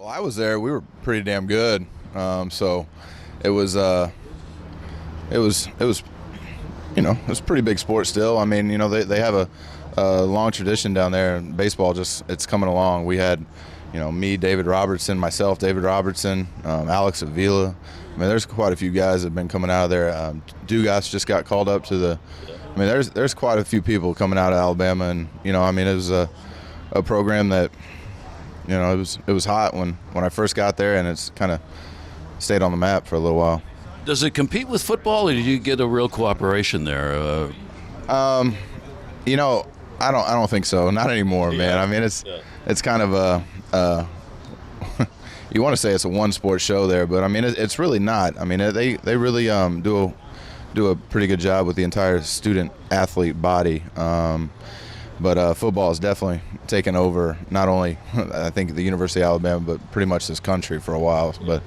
Well, I was there. We were pretty damn good. So it was, it was, it was a pretty big sport still. I mean, they have a long tradition down there, and baseball it's coming along. We had, me, David Robertson, myself, David Robertson, Alex Avila. I mean, there's quite a few guys that have been coming out of there. Dugas just got called up to the. I mean, there's quite a few people coming out of Alabama, and it was a program that. It was hot when I first got there, and it's kind of stayed on the map for a little while. Does it compete with football, or do you get a real cooperation there? I don't think so. Not anymore, man. I mean, it's kind of a you want to say it's a one sport show there, but I mean it's really not. I mean they really do a pretty good job with the entire student athlete body. But football has definitely taken over not only, I think, the University of Alabama, but pretty much this country for a while. But,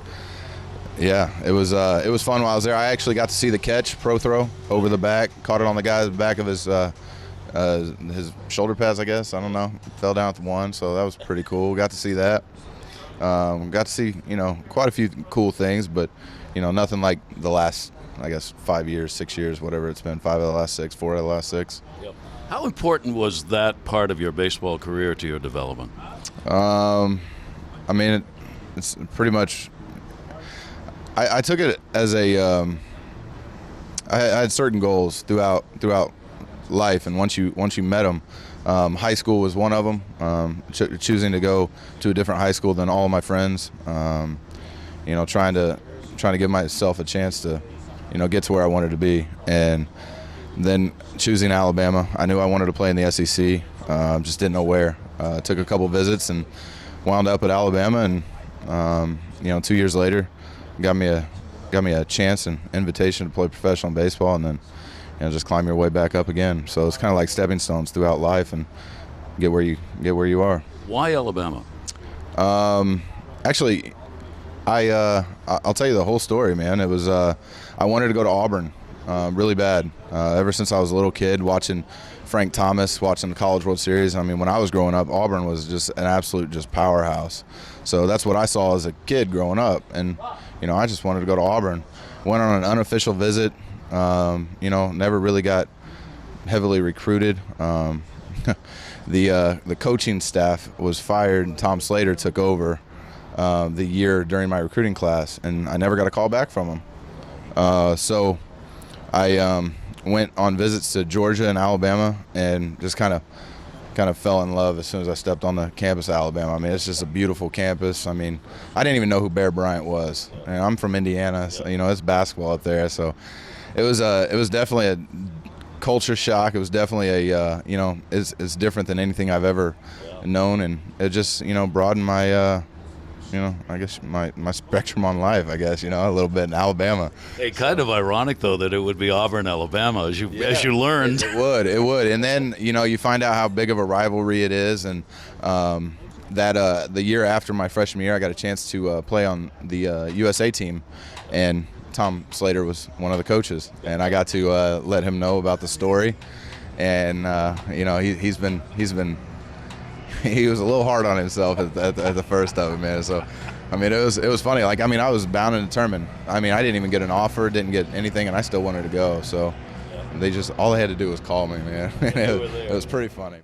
yeah, it was fun while I was there. I actually got to see the catch, pro throw, over the back. Caught it on the guy's back of his shoulder pads, I guess. I don't know. Fell down at the one, so that was pretty cool. Got to see that. Got to see, quite a few cool things, but, nothing like the last, I guess, 5 years, 6 years, whatever it's been, 5 of the last 6, 4 of the last 6. Yep. How important was that part of your baseball career to your development? I mean, it's pretty much. I took it as I had certain goals throughout life, and once you met them, high school was one of them. Choosing to go to a different high school than all of my friends. Trying to give myself a chance to, get to where I wanted to be, and then choosing Alabama. I knew I wanted to play in the SEC, just didn't know where. Took a couple visits and wound up at Alabama, and 2 years later, got me a chance and invitation to play professional baseball, and then just climb your way back up again. So it's kind of like stepping stones throughout life, and get where you are. Why Alabama? Actually, I'll tell you the whole story, man. It was I wanted to go to Auburn. Really bad. Ever since I was a little kid, watching Frank Thomas, watching the College World Series. I mean, when I was growing up, Auburn was just an absolute powerhouse. So that's what I saw as a kid growing up, and I just wanted to go to Auburn. Went on an unofficial visit. Never really got heavily recruited. The coaching staff was fired, and Tom Slater took over the year during my recruiting class, and I never got a call back from him. So I went on visits to Georgia and Alabama, and just kind of fell in love as soon as I stepped on the campus of Alabama. I mean, it's just a beautiful campus. I mean, I didn't even know who Bear Bryant was. And I'm from Indiana, so, it's basketball up there. So it was definitely a culture shock. It was definitely it's different than anything I've ever known, and it just broadened my I guess my spectrum on life, I guess, a little bit in Alabama. Hey, kind of ironic, though, that it would be Auburn, Alabama, as you learned. It would. And then, you find out how big of a rivalry it is. And that the year after my freshman year, I got a chance to play on the USA team. And Tom Slater was one of the coaches. And I got to let him know about the story. And, he was a little hard on himself at the first of it, man. So, I mean, it was funny. Like, I mean, I was bound and determined. I mean, I didn't even get an offer, didn't get anything, and I still wanted to go. So, all they had to do was call me, man. It was pretty funny.